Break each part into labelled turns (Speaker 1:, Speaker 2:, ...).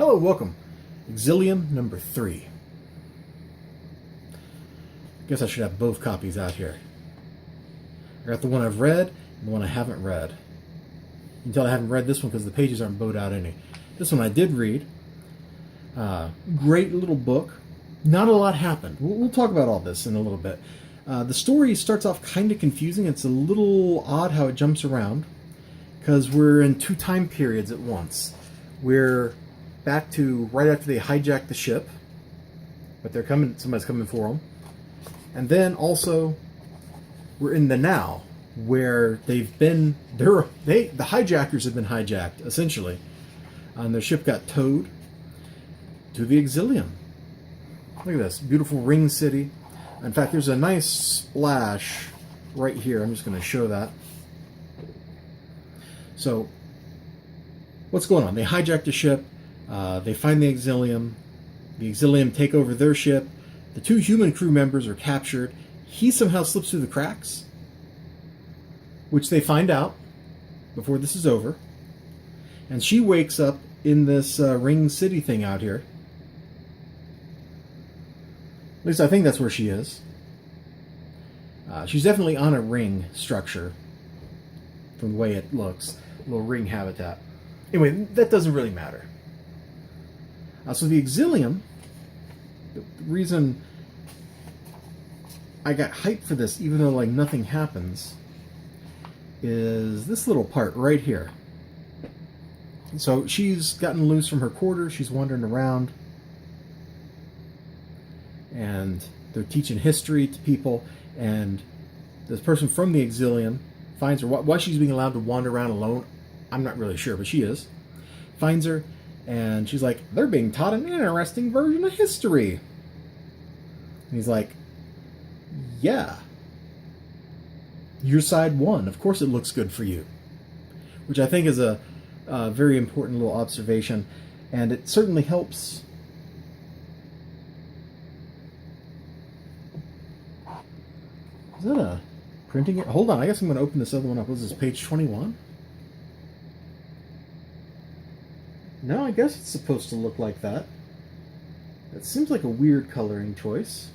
Speaker 1: Hello, welcome. Exilium number 3. I guess I should have both copies out here. I got the one I've read and the one I haven't read. You can tell I haven't read this one because the pages aren't bowed out any. This one I did read. Great little book. Not a lot happened. We'll talk about all this in a little bit. The story starts off kind of confusing. It's a little odd how it jumps around because we're in 2 time periods at once. We're back to right after they hijacked the ship, but they're coming. Somebody's coming for them, and then also we're in the now, where they've been. The hijackers have been hijacked essentially, and their ship got towed to the Exilium. Look at this beautiful ring city. In fact, there's a nice splash right here. I'm just going to show that. So, what's going on? They hijacked the ship. They find the Exilium. The Exilium take over their ship. The 2 human crew members are captured. He somehow slips through the cracks, which they find out before this is over. And she wakes up in this ring city thing out here. At least I think that's where she is. She's definitely on a ring structure from the way it looks. A little ring habitat. Anyway, that doesn't really matter. So the Exilium, the reason I got hyped for this, even though like nothing happens, is this little part right here. So she's gotten loose from her quarters. She's wandering around, and they're teaching history to people. And this person from the Exilium finds her. Why she's being allowed to wander around alone, I'm not really sure, but she is. Finds her. And she's like, they're being taught an interesting version of history. And he's like, yeah. Your side won. Of course it looks good for you. Which I think is a very important little observation. And it certainly helps. Is that a printing? Hold on, I guess I'm going to open this other one up. Was this page 21? No, I guess it's supposed to look like that. That seems like a weird coloring choice.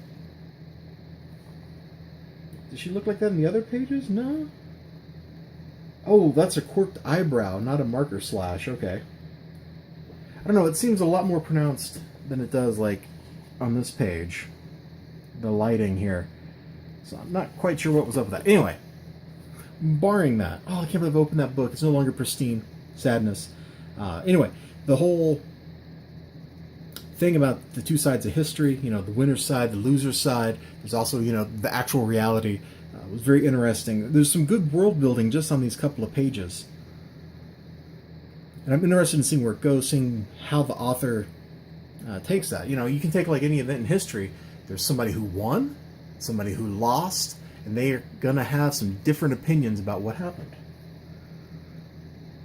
Speaker 1: Does she look like that in the other pages? No? Oh, that's a quirked eyebrow, not a marker slash. Okay. I don't know, it seems a lot more pronounced than it does, like, on this page. The lighting here. So I'm not quite sure what was up with that. Anyway, barring that. Oh, I can't believe I opened that book. It's no longer pristine. Sadness. Anyway, the whole thing about the 2 sides of history, you know, the winner's side, the loser's side, there's also, you know, the actual reality, was very interesting. There's some good world building just on these couple of pages. And I'm interested in seeing where it goes, seeing how the author takes that. You know, you can take like any event in history, there's somebody who won, somebody who lost, and they are going to have some different opinions about what happened.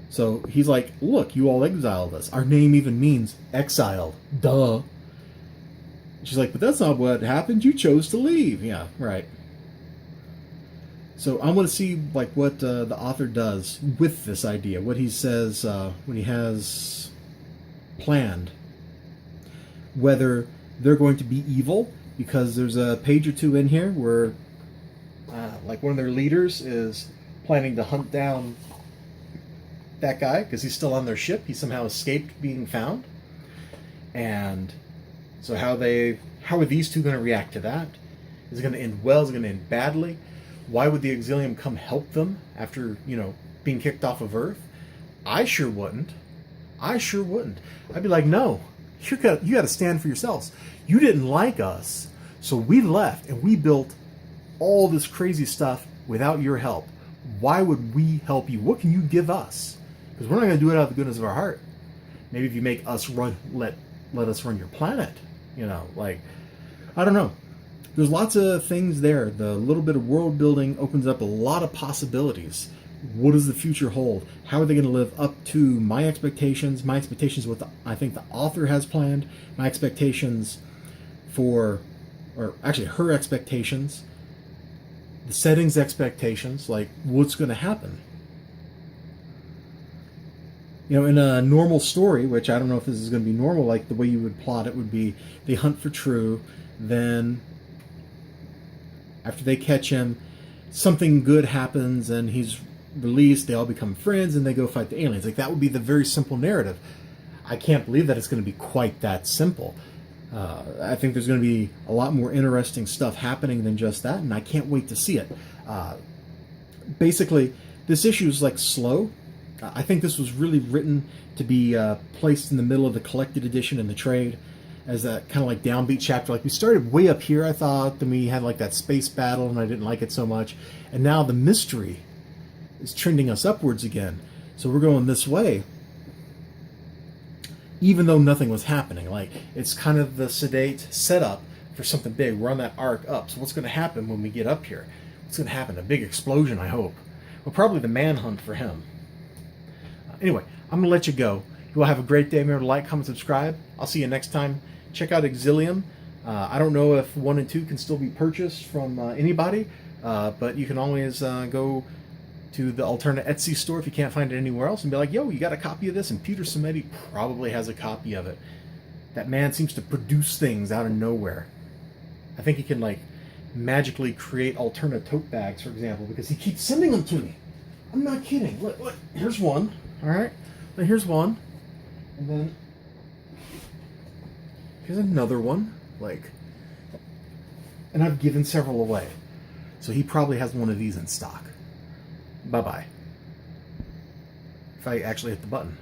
Speaker 1: So he's like, look, you all exiled us. Our name even means exiled. Duh. She's like, but that's not what happened. You chose to leave. Yeah, right. So I want to see like what the author does with this idea, what he says, what he has planned. Whether they're going to be evil, because there's a page or 2 in here where like one of their leaders is planning to hunt down that guy because he's still on their ship. He somehow escaped being found. And so how are these 2 going to react to that? Is it going to end well? Is it going to end badly? Why would the Exilium come help them after, you know, being kicked off of Earth? I sure wouldn't. I'd be like, no, you got to stand for yourselves. You didn't like us, so we left and we built all this crazy stuff without your help. Why would we help you? What can you give us? Because we're not going to do it out of the goodness of our heart. Maybe if you make us run, let us run your planet. You know, like, I don't know. There's lots of things there. The little bit of world building opens up a lot of possibilities. What does the future hold? How are they going to live up to my expectations? My expectations, what I think the author has planned. My expectations for, or actually her expectations. The settings expectations, like what's going to happen. You know, in a normal story, which I don't know if this is going to be normal, like the way you would plot it would be they hunt for True, then after they catch him, something good happens and he's released, they all become friends and they go fight the aliens. Like, that would be the very simple narrative. I can't believe that it's going to be quite that simple. I think there's going to be a lot more interesting stuff happening than just that, and I can't wait to see it. Basically, this issue is like slow. I think this was really written to be placed in the middle of the collected edition in the trade as a kind of like downbeat chapter. Like, we started way up here, I thought, then we had like that space battle and I didn't like it so much, and now the mystery is trending us upwards again. So we're going this way, even though nothing was happening. Like, it's kind of the sedate setup for something big. We're on that arc up. So what's going to happen when we get up here? What's going to happen? A big explosion, I hope. Well, probably the manhunt for him. Anyway, I'm going to let you go. You all have a great day. Remember to like, comment, subscribe. I'll see you next time. Check out Exilium. I don't know if 1 and 2 can still be purchased from anybody, but you can always go to the alternate Etsy store if you can't find it anywhere else and be like, yo, you got a copy of this? And Peter Simeti probably has a copy of it. That man seems to produce things out of nowhere. I think he can, like, magically create alternate tote bags, for example, because he keeps sending them to me. I'm not kidding. Look, here's one. All right, now here's one, and then here's another one. Like, and I've given several away, so he probably has one of these in stock. Bye-bye. If I actually hit the button.